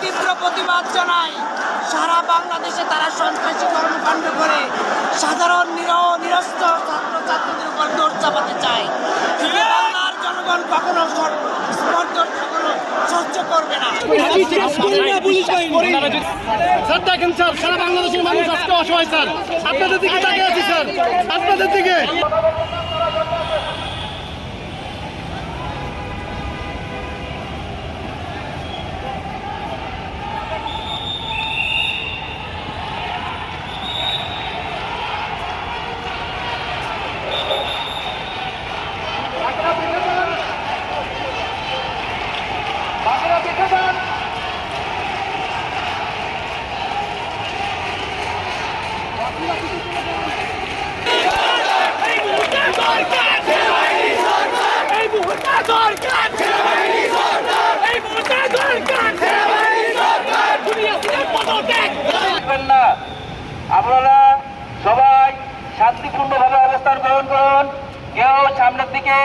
তীব্র প্রতিবাদ জানাই। সারা বাংলাদেশে তারা সন্ত্রাসী কর্মকাণ্ড করে সাধারণ নিরস্ত ছাত্রছাত্রীদের উপর দৌড় চাপাতে চায়। বাংলার জনগণ কখনো স্পর্ধর কখনো সহ্য করবে না। স্যার দেখেন স্যার, সারা বাংলাদেশের মানুষ আজকে অসহায় স্যার, আপনাদের দিকে তাকিয়ে আছি স্যার, আপনাদের দিকে। আপনারা সবাই শান্তিপূর্ণভাবে অবস্থান গ্রহণ করুন। কেউ সামনের দিকে